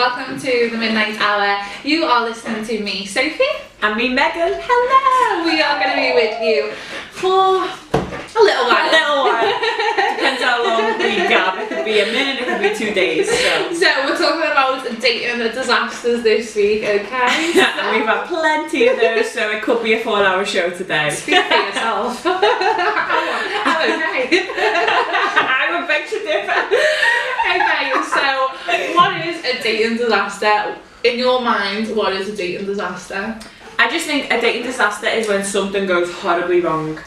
welcome to the Midnight Hour. You are listening to me, Sophie. And me, Megan. Hello! We are going to be with you for a little while. Depends how long we gap. It could be a minute, it could be 2 days. So we're talking about dating the disasters this week, okay? And we've had plenty of those, so it could be a 4-hour show today. Speak for yourself. I'm okay. I would beg to differ. Okay, so what is a dating disaster? In your mind, what is a dating disaster? I just think a dating disaster is when something goes horribly wrong.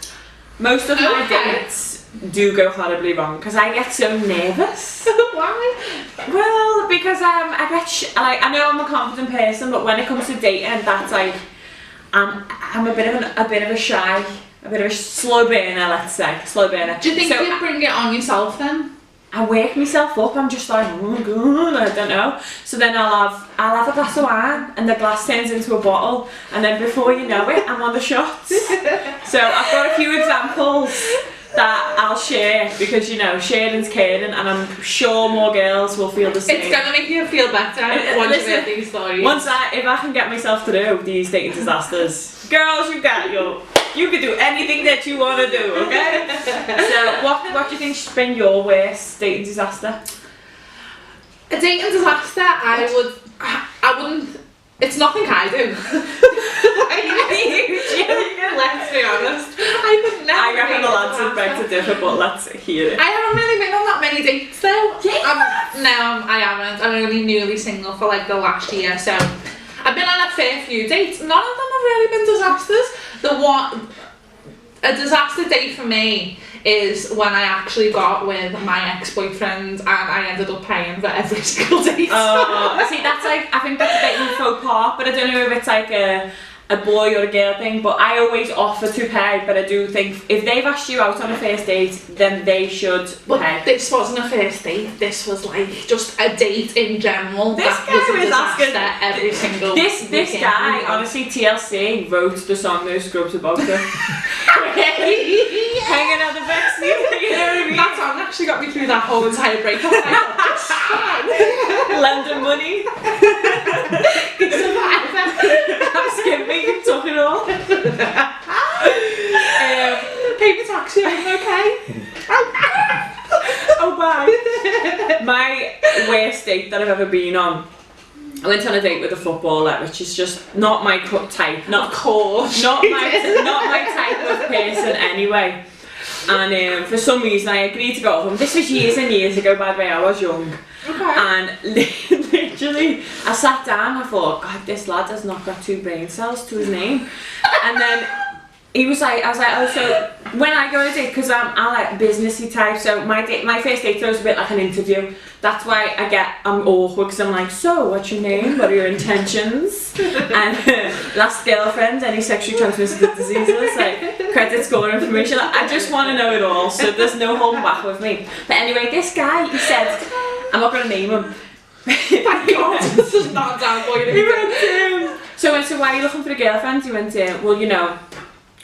Most of my dates do go horribly wrong because I get so nervous. Why? Well, because I get I know I'm a confident person, but when it comes to dating, that's like I'm a bit of a shy, a bit of a slow burner, let's say, slow burner. Do you think you bring it on yourself then? I wake myself up. I'm just like, oh my god, I don't know. So then I'll have a glass of wine, and the glass turns into a bottle, and then before you know it, I'm on the shots. So I've got a few examples that I'll share because sharing's caring, and I'm sure more girls will feel the same. It's gonna make you feel better once you hear these stories. If I can get myself through these dating disasters, girls, you can do anything that you want to do, okay? So, what do you think's been your worst dating disaster? A dating disaster, I wouldn't. It's nothing I do. Let's be honest. I would never. I reckon the lads would beg to differ, but let's hear it. I haven't really been on that many dates though. No, I haven't. I'm only newly single for like the last year, so I've been on a fair few dates. None of them have really been disasters. A disaster date for me is when I actually got with my ex-boyfriend and I ended up paying for every single date. Oh, see, that's like, I think that's a dating faux pas, but I don't know if it's like a boy or a girl thing, but I always offer to pay, but I do think if they've asked you out on a first date, then they should pay. This wasn't a first date, this was like just a date in general. This guy was asking every single This guy, honestly, TLC wrote the song No Scrubs about her. Hanging out the backseat, you know what I mean? That song actually got me through that whole entire breakup. Lending money. I'm skipping, you took it all. Paper taxi, I'm okay. Oh, bye. My worst date that I've ever been on, I went on a date with a footballer, which is just not my type. Not my type of person anyway. And for some reason I agreed to go with him. This was years and years ago, by the way, I was young. Okay. And literally, I sat down and I thought, God, this lad has not got 2 brain cells to his name. And then I was like, oh, so when I go on a date, because I'm like businessy type, so my first date throws a bit like an interview. That's why I'm awkward, because I'm like, so what's your name? What are your intentions? And last girlfriend, any sexually transmitted diseases, like credit score information. I just want to know it all, so there's no holding back with me. But anyway, this guy, he said, I'm not going to name him. Thank God, this is not down for you. He went, so I went, so why are you looking for a girlfriend? He went, well,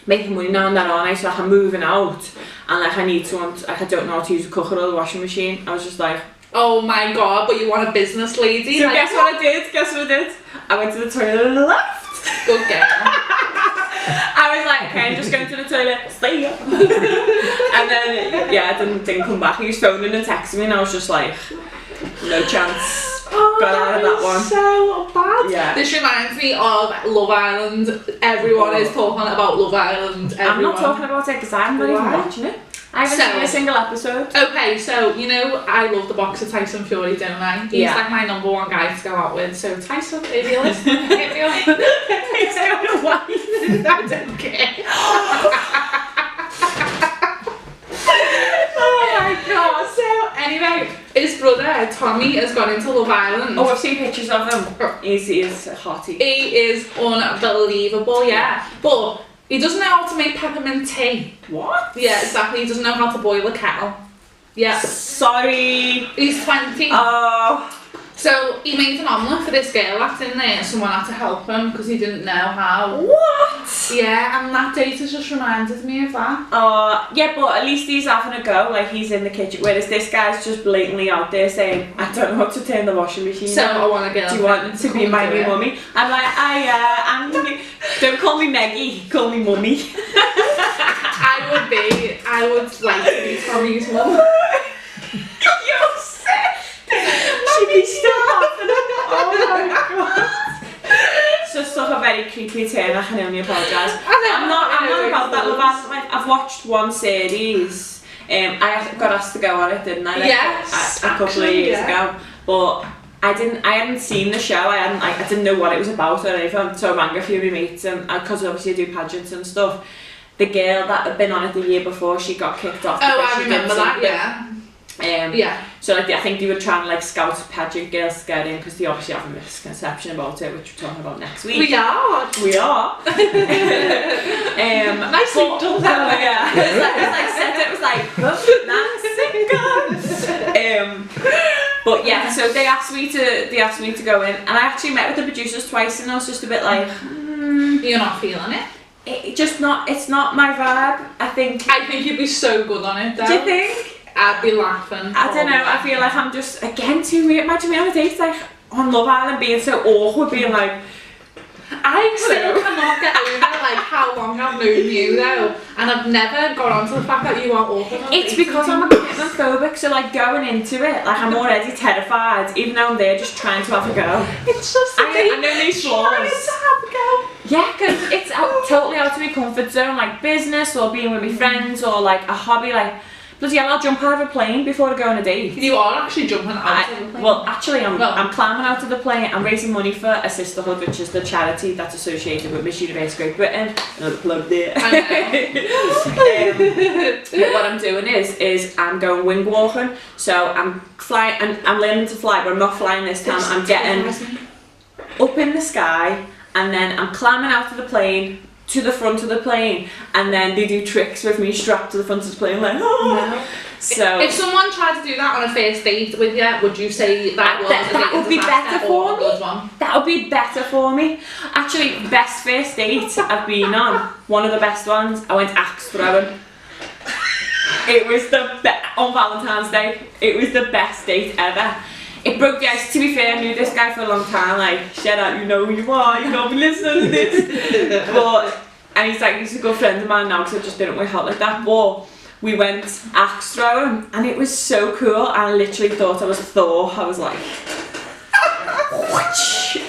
making money now and then, aren't I? So like, I'm moving out, and like I need someone. Like I don't know how to use a cooker or the washing machine. I was just like, oh my God! But you want a business lady? So guess what I did? I went to the toilet and left. Good girl. I was like, okay, I'm just going to the toilet. See ya. And then I didn't come back. He was phoning and texting me, and I was just like, no chance. Got out of that one. So bad. Yeah. This reminds me of Love Island. Everyone is talking about Love Island. I'm not talking about it because I'm not even watching it. I haven't seen a single episode. Okay, so I love the boxer Tyson Fury, don't I? He's like my number one guy to go out with. So Tyson, if you're listening, hit me up. He's going away. I don't care. Oh my God. So anyway, his brother Tommy has gone into Love Island. Oh, I've seen pictures of him. He is hottie. He is unbelievable, yeah. But he doesn't know how to make peppermint tea. What? Yeah, exactly. He doesn't know how to boil a kettle. Yeah. Sorry. He's 20. Oh. So he made an omelette for this girl that's in there and someone had to help him because he didn't know how. What? Yeah, and that date has just reminded me of that. Yeah, but at least he's having a go, like he's in the kitchen, whereas this guy's just blatantly out there saying, I don't know how to turn the washing machine So on. I want a girl. Do you want to be my new mummy? I'm like, don't call me Meggie, call me mummy. I would like to be Tommy's mum. You're sick! She'd be still laughing. Oh my god. It's just such a very creepy turn, I can only apologise. I'm not about that, love. I've watched one series. I got asked to go on it, didn't I? Like, yes. A couple of years ago. But I hadn't seen the show, I didn't know what it was about or anything, so I rang a few of my mates, and because obviously I do pageants and stuff. The girl that had been on it the year before, she got kicked off. Oh, I remember that, yeah. Yeah. So like, I think they were trying to like scout pageant girls to get in because they obviously have a misconception about it, which we're talking about next week. We are. Nicely done that. Yeah. It was like that's but yeah, so they asked me to go in, and I actually met with the producers twice, and I was just a bit like, You're not feeling it? It's not my vibe. I think you'd be so good on it though. Do you think? I'd be laughing. I don't know, I feel like I'm just, again, too weird. Imagine me on a date, like, on Love Island, being so awkward, being like... I still cannot get over, like, how long I've known you, though, and I've never got onto the fact that you are awkward. It's because I'm a commitment phobic, so, like, going into it, like, I'm already terrified, even though I'm there just trying to have a go. It's just I know these flaws. Trying to have a go. Yeah, because it's totally out of my comfort zone, like, business, or being with my friends, or, like, a hobby, like... Bloody hell, I'll jump out of a plane before I go on a date. You are actually jumping out of the plane? Well, actually, I'm climbing out of the plane. I'm raising money for a sisterhood, which is the charity that's associated with Miss Universe Great Britain. Another plug there. But what I'm doing is I'm going wing walking. So I'm flying, and I'm learning to fly, but I'm not flying this time. I'm getting up in the sky, and then I'm climbing out of the plane to the front of the plane, and then they do tricks with me strapped to the front of the plane, like, oh. No. So if someone tried to do that on a first date with you, would you say that would be better for me? That would be better for me. Actually, best first date I've been on, one of the best ones, I went axe throwing. It was on Valentine's Day, it was the best date ever. It broke the ice. To be fair, I knew this guy for a long time, like, shut up, you know who you are, you don't be listening to this. And he's a good friend of mine now, because I just didn't work out like that. But we went axe throwing, and it was so cool. I literally thought I was Thor. I was like,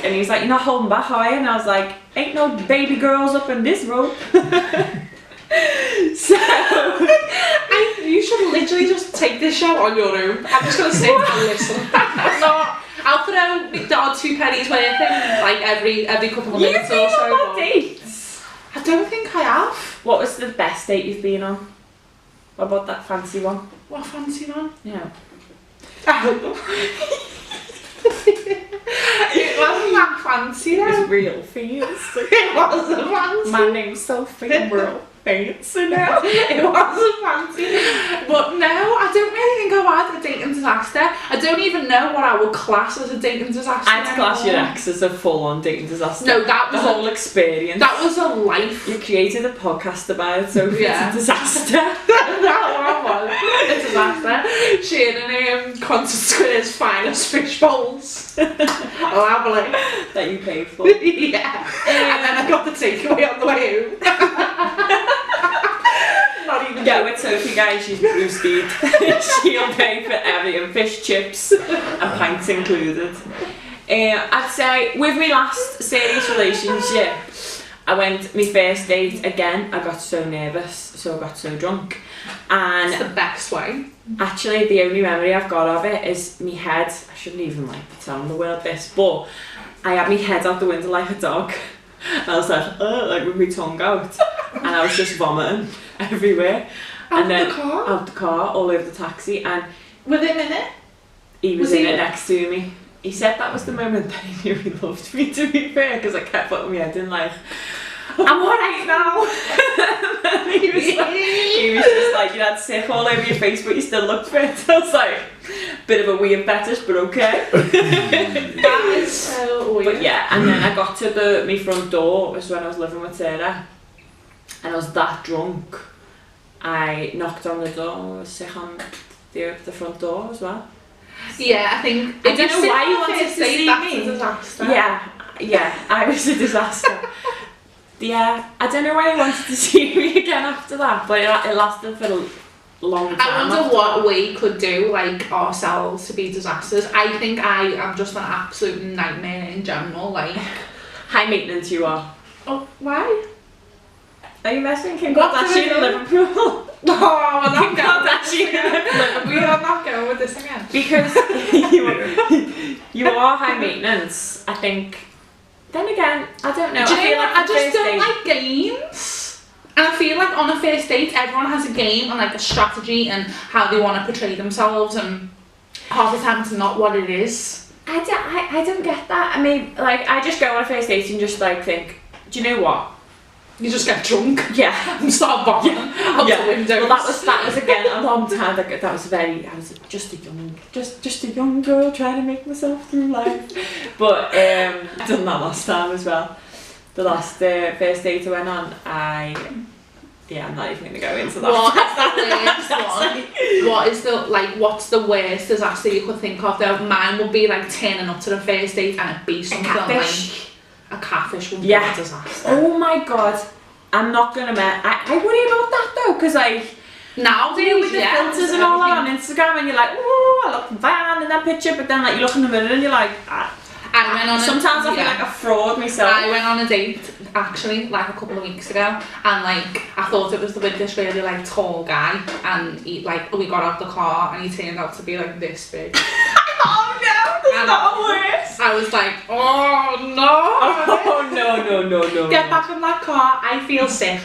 and he's like, you're not holding back, are you? And I was like, ain't no baby girls up in this rope. So you should literally just take this show on your own. I'm just gonna sit and listen. I'll throw the odd 2 pennies worth in, like every couple of minutes or so. On dates? I don't think I have. What was the best date you've been on? What about that fancy one? What fancy one? Yeah. It wasn't that fancy though. It was real fancy. It wasn't fancy. My name's Sophie, real fancy now. It wasn't fancy. But no, I don't really think I've had a dating disaster. I don't even know what I would class as a dating disaster. I'd class your ex as a full-on dating disaster. No, that was the whole experience. That was a life. You created a podcast about it, so yeah. It's a disaster. That one was a disaster. Sharing Qantas Square's finest fish bowls. Lovely. That you paid for. Yeah. And then I got the takeaway on the way home. Not even yeah, with Sophie, guys, she's boosted. She'll pay for everything, fish, chips, and pints included. I'd say with my last serious relationship, I went my first date again. I got so nervous, so I got so drunk, and it's the best way. Actually, the only memory I've got of it is me head. I shouldn't even like be telling the world this, but I had my head out the window like a dog. And I was like with my tongue out, and I was just vomiting everywhere. Out the car, all over the taxi, and within a minute, he was in it next to me. He said that was the moment that he knew he loved me. To be fair, because I kept putting my head in like, I'm alright now. And he was just like, you had sick all over your face, but you still looked fit. I was like, Bit of a weird fetish, but okay. That is so weird. But yeah, and then I got to my front door, was when I was living with Sarah, and I was that drunk. I knocked on the door, I was sick on the front door as well. Yeah, I think... I don't know why you wanted to see that's me. a disaster. Yeah, I was a disaster. Yeah, I don't know why you wanted to see me again after that, but it lasted for a long time. I wonder what we could do, like, ourselves to be disasters. I think I am just an absolute nightmare in general, like... High maintenance you are. Oh, why? Are you messing Kim Kardashian in Liverpool? Oh, we're not Kim Kardashian in going. We are not going with this again. Because you are high maintenance, I think. Then again, I don't know. Do you know what? I just don't date, like games. And I feel like on a first date, everyone has a game and like a strategy and how they want to portray themselves, and half the time it's not what it is. I don't get that. I mean, like, I just go on a first date and just like think, do you know what? You just get drunk. Yeah. And start bombing out the windows. Well, that was again a long time. Like, I was just a young girl trying to make myself through life. But I've done that last time as well. The last first date I went on, I'm not even gonna go into that. What's the worst disaster you could think of though? Mine would be like turning up to the first date and it be something like a catfish would be a disaster. Oh my god, I'm not gonna I worry about that though, because like now with the filters and all that on Instagram, and you're like, oh, I look fine in that picture, but then like you look in the mirror and you're like, I went on sometimes I feel like a fraud myself. I went on a date actually like a couple of weeks ago, and like I thought it was with this really like tall guy, and we got out the car and he turned out to be like this big. Oh no, that's not worse. I was like, oh no. Oh no. Get back in that car, I feel sick.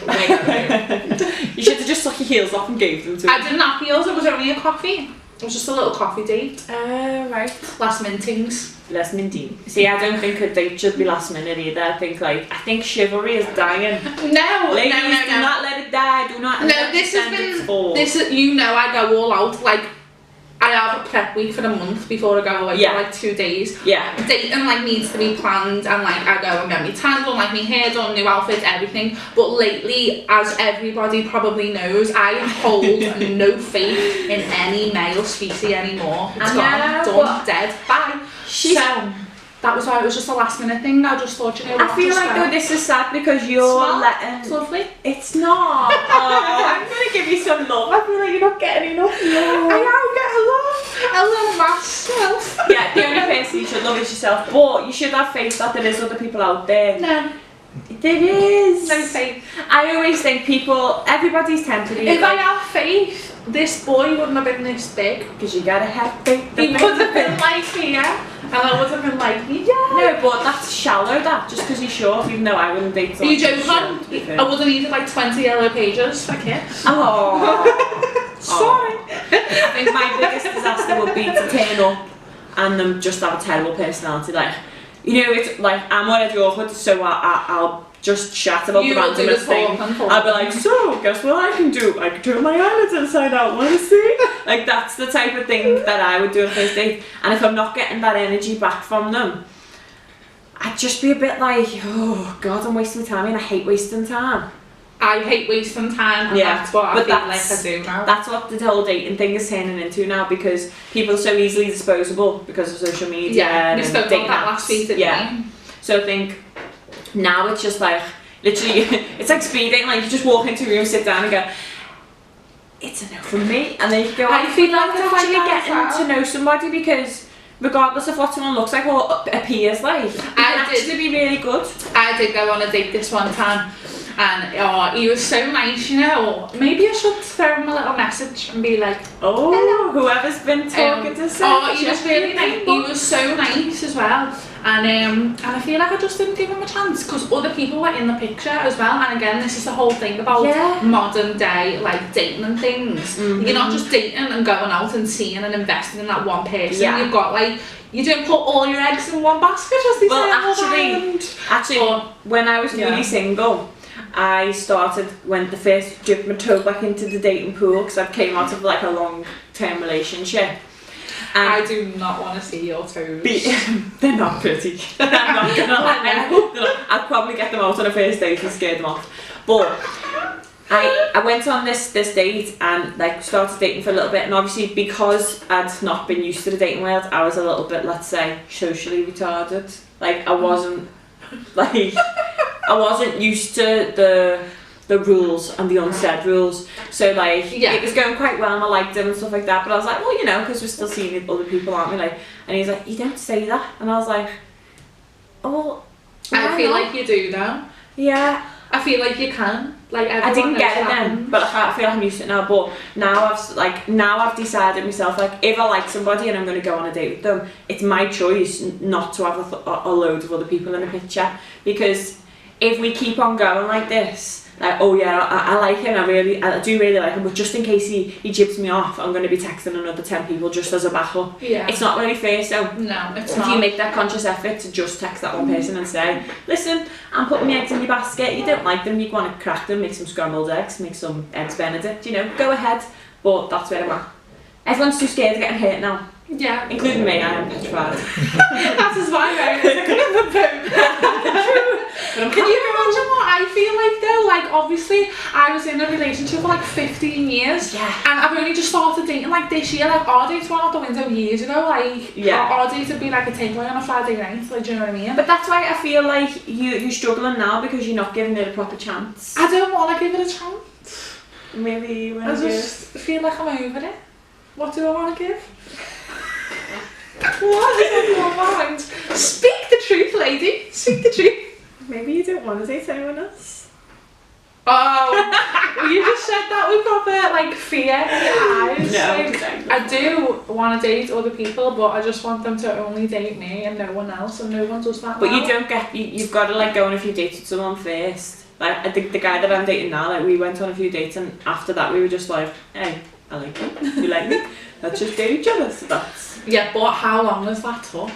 You should have just took your heels off and gave them to me. I didn't have heels, it was only a coffee. It was just a little coffee date. Right. Last mintings. Last minting. See, I don't think a date should be last minute either. I think chivalry is dying. No, ladies, no. Do not let it die. Do not. No, this has been. You know, I go all out. Like, I have a prep week for a month before I go away for like 2 days. Yeah. Dating like needs to be planned, and like I go and get me tan done, like my hair done, new outfits, everything. But lately, as everybody probably knows, I hold no faith in any male species anymore. It's gone, done, dead, bye. So that was why it was just a last minute thing. I just thought, you know what, I feel like though this is sad because you're letting. It's lovely. It's not. Oh, I'm gonna give you some love. I feel like you're not getting enough love. I am getting love. I love myself. Yeah, the only person you should love is yourself. But you should have faith that there is other people out there. No. There is. No faith. I always think everybody's tempted. If I had faith, this boy wouldn't have been this big. Because you gotta have faith. He would have been like here, and I would have been like, yeah. No, but that's shallow, that. Just because you're short, even though I wouldn't date someone. Are you joking? I would have needed like 20 yellow pages for kids. Oh. Sorry. I think my biggest disaster would be to turn up and them just have a terrible personality. Like, you know, it's like, I'm already awkward, so I'll just chat about the randomest thing. I'll be like, so, guess what I can do? I can turn my eyelids inside out, wanna see? Like, that's the type of thing that I would do on a first date. And if I'm not getting that energy back from them, I'd just be a bit like, oh God, I'm wasting time, and I hate wasting time. I hate wasting time, and that's what I feel like I do now. That's what the whole dating thing is turning into now, because people are so easily disposable because of social media. Yeah, we spoke about that last week, didn't we? So I think now it's just like, literally, it's like speed dating, like you just walk into a room, sit down and go, it's a no from me, and then you go, I feel like I'm actually getting to know somebody, because regardless of what someone looks like or appears like, it can actually be really good. I did go on a date this one time, and he was so nice, you know. Maybe I should throw him a little message and be like, oh, hello. Whoever's been talking to Sophie. Oh, he was really nice. He was so nice as well. And I feel like I just didn't give him a chance, because other people were in the picture as well. And again, this is the whole thing about modern day like dating and things. You're not just dating and going out and seeing and investing in that one person. You've got like, you don't put all your eggs in one basket, as they say. Actually, when I was really single, I went the first dip my toe back into the dating pool, because I came out of like a long-term relationship. And I do not want to see your toes. they're not pretty. I'm not gonna lie. I'd probably get them out on a first date and scare them off. But I went on this date and like started dating for a little bit, and obviously because I'd not been used to the dating world, I was a little bit, let's say, socially retarded. Like I wasn't used to the rules and the unsaid rules. So like it was going quite well and I liked him and stuff like that. But I was like, well, you know, because we're still seeing other people, aren't we? Like, and he's like, you don't say that. And I was like, oh. I feel like you do though. Yeah. I feel like you can. Like I didn't get it then, but I feel like I'm used to it now. But now I've decided myself, like if I like somebody and I'm going to go on a date with them, it's my choice not to have a load of other people in the picture. Because if we keep on going like this, like, oh yeah, I like him, I do really like him, but just in case he jibs me off, I'm going to be texting another 10 people just as a backup. Yeah. It's not really fair, so no, it's if not. you make that conscious effort to just text that one person and say, listen, I'm putting my eggs in your basket, you don't like them, you want to crack them, make some scrambled eggs, make some eggs Benedict, you know, go ahead, but that's where I'm at. Everyone's too scared of getting hurt now. Yeah. Including me, I am petrified. That is my very second of the boat. Can you imagine what I feel like though? Like obviously I was in a relationship for like 15 years. Yeah. And I've only just started dating like this year. Like our dates went out the window years ago. Like our dates would be like a takeaway on a Friday night. Like, do you know what I mean? But that's why I feel like you're struggling now because you're not giving it a proper chance. I don't want to give it a chance. Maybe when I just feel like I'm over it. What do I want to give? What is on your mind? Speak the truth, lady. Speak the truth. Maybe you don't want to date anyone else. Oh, you just said that with proper like fear in your eyes. No, like, I do want to date other people, but I just want them to only date me and no one else, and no one does that. But you don't get. You've got to like go on a few dates with someone first. Like I think the guy that I'm dating now, like we went on a few dates, and after that we were just like, hey, I like you. You like me? Let's just date each other. So that's. Yeah, but how long has that took?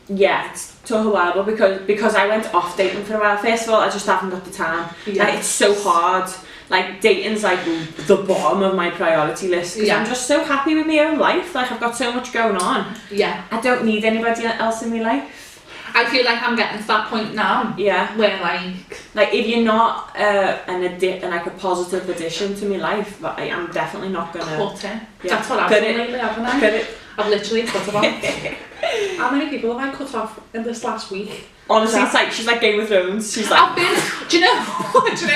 Yeah, it took a while, but because I went off dating for a while. First of all, I just haven't got the time. Yeah. Like it's so hard. Like dating's like the bottom of my priority list because I'm just so happy with my own life. Like I've got so much going on. Yeah. I don't need anybody else in my life. I feel like I'm getting to that point now. Yeah. Where like if you're not like a positive addition to my life, but I'm definitely not gonna cut it. Yeah. That's what I've done lately, haven't I? Cut it. I've literally cut about. How many people have I cut off in this last week? Honestly, it's like she's like Game of Thrones. She's like. I've been. Do you know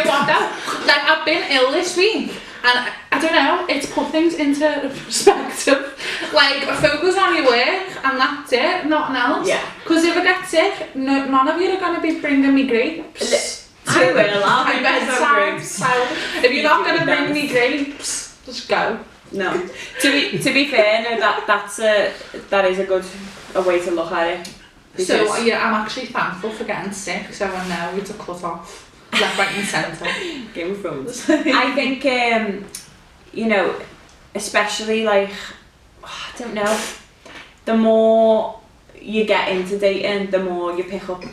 what though? Like I've been ill this week, and I don't know. It's put things into perspective. Like focus on your work, and that's it. Nothing else. Yeah. Because if I get sick, none of you are going to be bringing me grapes. I will. I'll be bedside. So if you're not going to bring me grapes, just go. No. To be fair, no, that is a way to look at it. So yeah, I'm actually thankful for getting sick, so I know it's a cut off left, right, and centre. Game of Thrones. I think you know, especially like I don't know, the more you get into dating, the more you pick up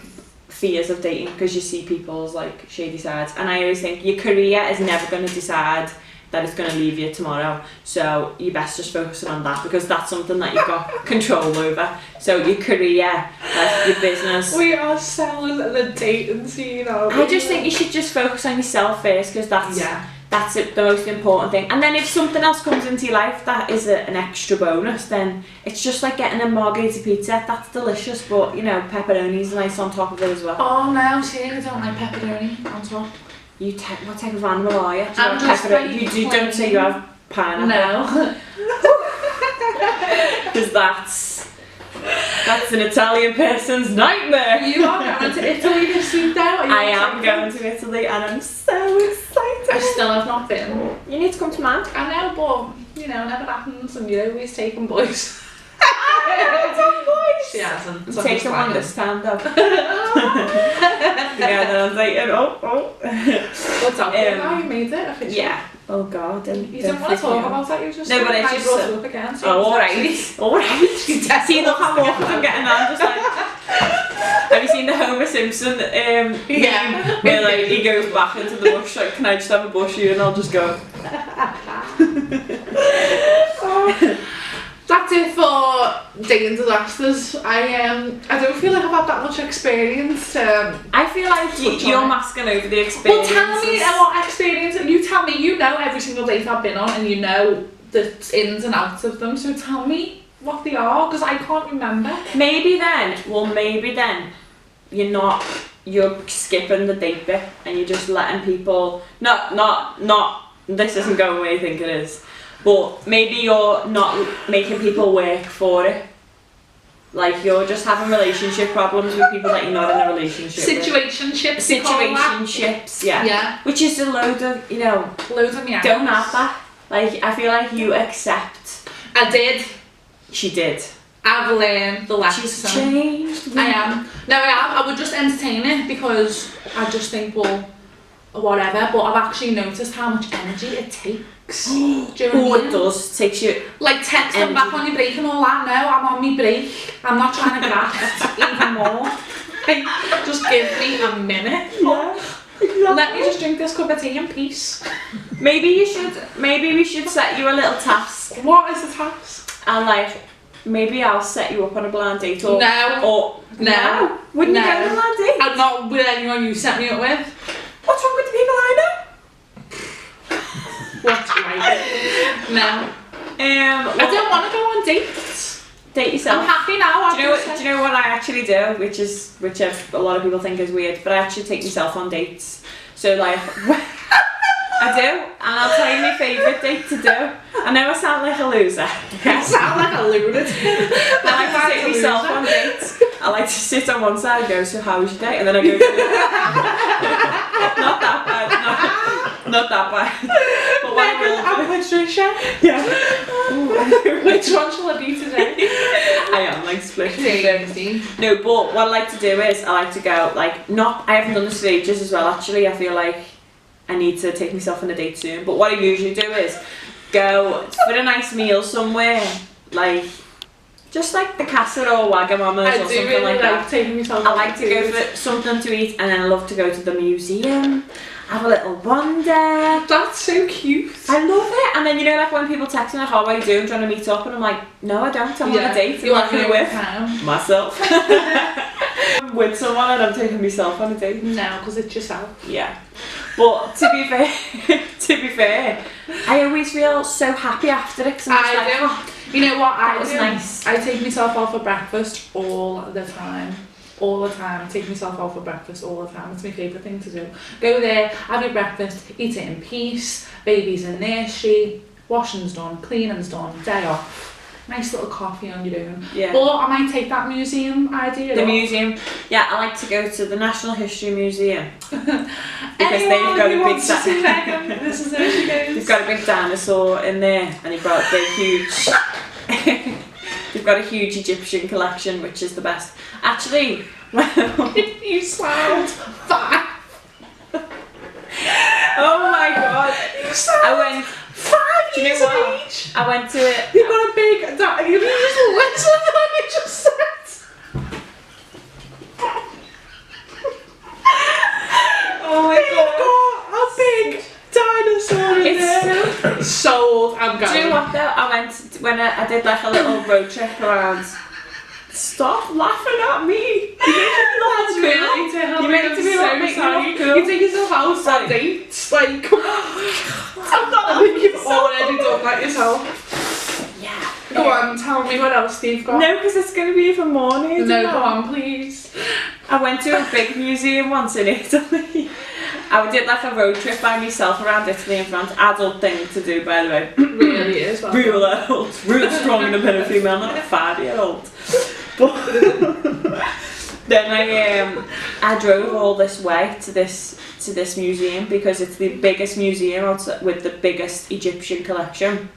fears of dating because you see people's like shady sides. And I always think your career is never going to decide that it's going to leave you tomorrow, so you best just focus on that because that's something that you've got control over. So your career, like your business. We are selling the dating scene. I just think you should just focus on yourself first because that's the most important thing. And then if something else comes into your life that is an extra bonus, then it's just like getting a margherita pizza. That's delicious, but you know, pepperoni's nice on top of it as well. Oh no, see, I don't like pepperoni on top. What type of animal are you? I'm just you don't say you have pineapple. No. Because that's an Italian person's nightmare. You are going to Italy this week though? I am going to Italy and I'm so excited. I still have not been. You need to come to mine. I know, but you know, never happens and you're always taking boys. She hasn't. So take them on this time though. Yeah, then I was like, What's up? You made it. Yeah. Oh god. You didn't want to talk about that. You just no, but I just brought it up again. So all right. See, look how awkward I'm getting now. I'm just like. Have you seen the Homer Simpson? Yeah. Where like he goes back into the bush. Like, can I just have a bush here and I'll just go. That's it for dating disasters. I don't feel like I've had that much experience. I feel like you're masking over the Well, experience. tell me what experience. You tell me. You know every single date I've been on, and you know the ins and outs of them. So tell me what they are, because I can't remember. Maybe then you're skipping the date bit and you're just letting people not this isn't going where you think it is, but maybe you're not making people work for it. Like you're just having relationship problems with people that you're not in a relationship Situationships. with. Situationships, yeah. Which is a load of, loads of me. Don't have that. Like, I feel like you accept. I did. She did. I've learned the lesson. She's changed. I am. No, I am. I would just entertain it because I just think, well, whatever. But I've actually noticed how much energy it takes. Do you know what I mean? It does. Takes you. Like text them back on your break and all that. No, I'm on my break. I'm not trying to graft even more. Like, just give me a minute. Yeah. Exactly. Let me just drink this cup of tea in peace. Maybe we should set you a little task. What is the task? And like, maybe I'll set you up on a blind date or No. Wouldn't you go on a blind date? I'm not with anyone you set me up with. What's wrong with the people I know? What's right? No. I don't want to go on dates. Date yourself. I'm happy now. Do you know what I actually do, which a lot of people think is weird, but I actually take myself on dates. So like, I do, and I'll tell you my favourite date to do. I know I sound like a loser. You sound like a lunatic. I like to take myself on dates. I like to sit on one side and go, so how was your day? And then I go, not that bad, not that bad. But what I will I'm Patricia. Yeah. Which one shall I be today? I am like split. Daisy. No, but what I like to do is I like to go I haven't done this for ages as well. Actually, I feel like I need to take myself on a date soon. But what I usually do is go for a nice meal somewhere, like just like the Casa or Wagamama's or something really like that. Taking myself I like to go for something to eat, and then I love to go to the museum, have a little wander. That's so cute. I love it. And then like when people text me like, "How are you doing? Trying to meet up?" and I'm like, "No, I don't. I'm on a date. You're I'm with time. myself." I'm with someone and I'm taking myself on a date. No, because it's yourself. Yeah. But to be fair, I always feel so happy after it. I do. You know what? That was nice. I take myself out for breakfast all the time. All the time. I take myself out for breakfast all the time. It's my favourite thing to do. Go there, have your breakfast, eat it in peace, baby's in nursery, washing's done, cleaning's done, day off. Nice little coffee on your own. Yeah. Or I might take that museum idea. The museum. Yeah, I like to go to the National History Museum. Because Anyone they've got who a wants to see big Megan, this is where she goes. They've got a big dinosaur in there, and they've got a big huge they've got a huge Egyptian collection, which is the best. Actually, well, you sound fat. Oh my god. You sound 5 do you know years of what? age. I went to You've got a big you just listen to what you just said. Oh my god. You've got a big dinosaur in there. It's Sold. I'm going. Do you know what though? I went when I did like a little road trip around. Stop laughing at me. That's really You meant to be so like making sorry. me look cool. You take yourself out on dates. Like, come on. I think you've already done that yourself. Yeah. Go on, tell me what else you've got. No, because it's going to be even more news. No, go on, please. I went to a big museum once in Italy. I did like a road trip by myself around Italy and France. Adult thing to do, by the way. Really is. Well, Real adult. Real strong independent female, not a 5-year-old. But then I drove all this way to this museum because it's the biggest museum outside, with the biggest Egyptian collection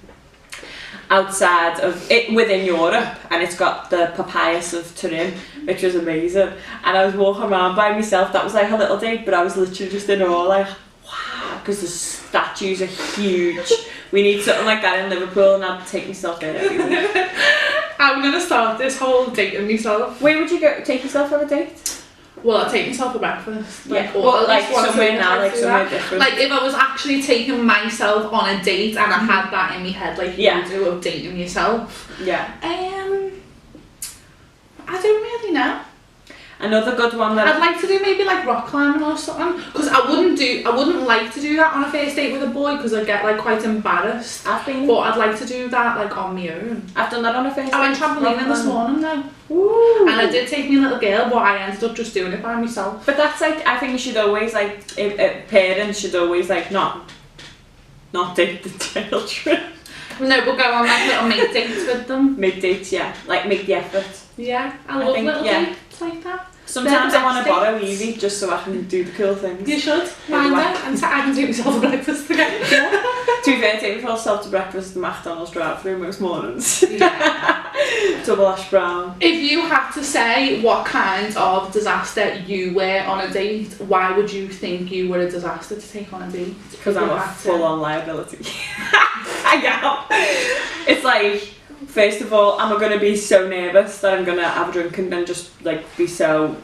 outside of it within Europe, and it's got the papyrus of Turin, which was amazing. And I was walking around by myself. That was like a little date, but I was literally just in awe, like, wow, because the statues are huge. We need something like that in Liverpool, and I'd take myself there every week. I'm gonna start this whole dating myself. Where would you go take yourself on a date? Well, I take myself for breakfast. Yeah. Or Well, at like least once a somewhere week now, I like do somewhere that. different. Like if I was actually taking myself on a date and I had that in my head, like you Yeah. do of dating yourself. Yeah. I don't really know. Another good one that I'd like to do maybe like rock climbing or something, because I wouldn't like to do that on a first date with a boy because I'd get like quite embarrassed. I've been. But I'd like to do that like on my own. I've done that on a first. I went trampolining this morning though. Ooh. And I did take me a little girl, but I ended up just doing it by myself. But that's like, I think you should always like, parents should always like not date the children. No, but go on like little mate dates with them. Make dates, yeah. Like make the effort. Yeah, I love think, little yeah. dates like that. Sometimes They're I want the to borrow best Evie just so I can do the cool things. You should. Mind it. And so I can take myself a breakfast again. To be fair, take myself to breakfast at the McDonald's drive-thru most mornings. Yeah. Double hash brown. If you had to say what kind of disaster you were on a date, why would you think you were a disaster to take on a date? Because I'm a full-on liability. I am. It's like, first of all, am I going to be so nervous that I'm going to have a drink and then just like be so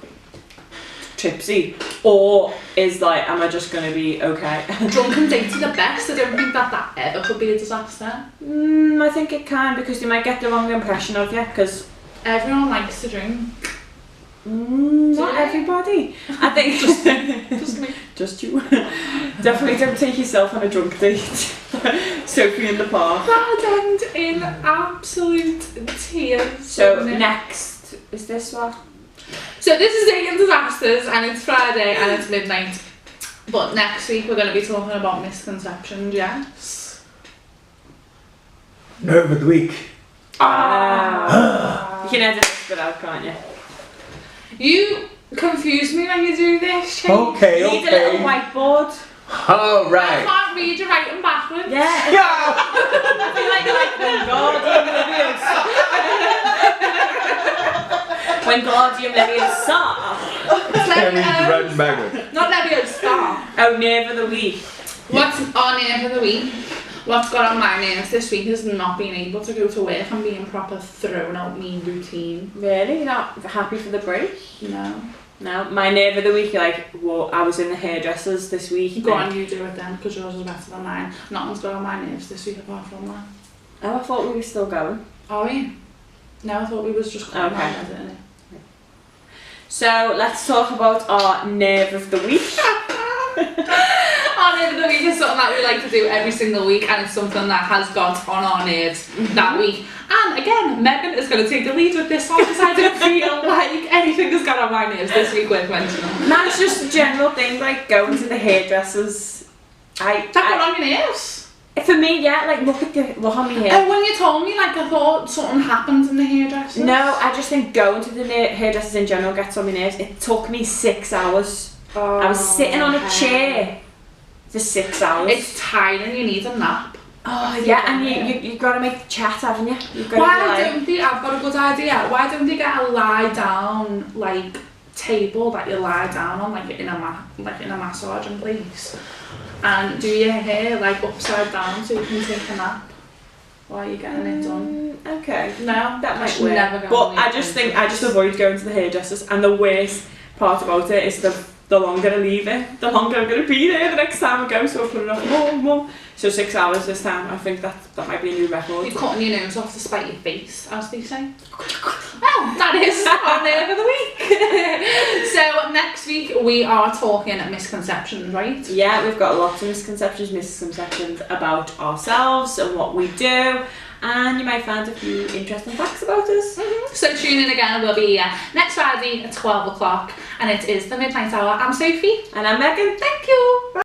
tipsy? Or is like, am I just going to be okay? Drunken dates are the best. I don't think that ever could be a disaster. I think it can, because you might get the wrong impression of you, because everyone likes to drink. Not everybody. I think Just me. Just you. Definitely don't take yourself on a drunk date. Sophie in the park. That would end in absolute tears. So next, is this what? So this is Dating Disasters and it's Friday and it's midnight. But next week we're going to be talking about misconceptions, yes? Nerve of the week. You can edit this bit out, can't you? You confuse me when you do this, Chase. Okay, You need a little whiteboard. All I right. can't read you writing backwards. Yeah. I feel like you're like when Guardian Leviosa. It's Can't read like, the writing backward. not Leviosa. Oh, nerve of the week. What's on here for the week? What's got on my nerves this week is not being able to go to work and being proper thrown out me routine. Really? You're not happy for the break? No. No. My nerve of the week, like, well, I was in the hairdressers this week. Go on, you do it then, because yours is better than mine. Nothing's got on my nerves this week apart from that. Oh, I thought we were still going. Are we? No, I thought we was just going Okay. on, didn't it? So let's talk about our nerve of the week. Our nerve of the week is something that we like to do every single week, and it's something that has got on our nerves that week. And again, Megan is going to take the lead with this one because I don't feel like anything has got on my nerves this week worth mentioning. Mine's just a general thing, like going to the hairdressers. That got on your nerves? For me, yeah, like look on my hair. Oh, when you told me, like I thought something happened in the hairdressers. No, I just think going to the hairdressers in general gets on my nerves. It took me 6 hours. Oh, I was sitting on a chair for 6 hours. It's tiring, you need a nap. Oh yeah, and you got to make the chat, haven't you? You've got Why to don't they, I've got a good idea, why don't they get a lie down, like, table that you lie down on, like in a massaging place, and do your hair, like, upside down so you can take a nap while you're getting it done? Okay. No, That might should work. never go But on the I just think I just avoid going to the hairdressers, and the worst part about it is the longer I leave it, the longer I'm going to be there the next time I go, so I put it off more and more. So 6 hours this time. I think that might be a new record. You're cutting your nose off to spite your face, as they say. Well, that is our nerve of the week. So next week we are talking misconceptions, right? Yeah, we've got lots of misconceptions about ourselves and what we do, and you might find a few interesting facts about us. So tune in again, we'll be here next Friday at 12 o'clock, and it is the Midnight Hour. I'm Sophie. And I'm Megan. Thank you. Bye.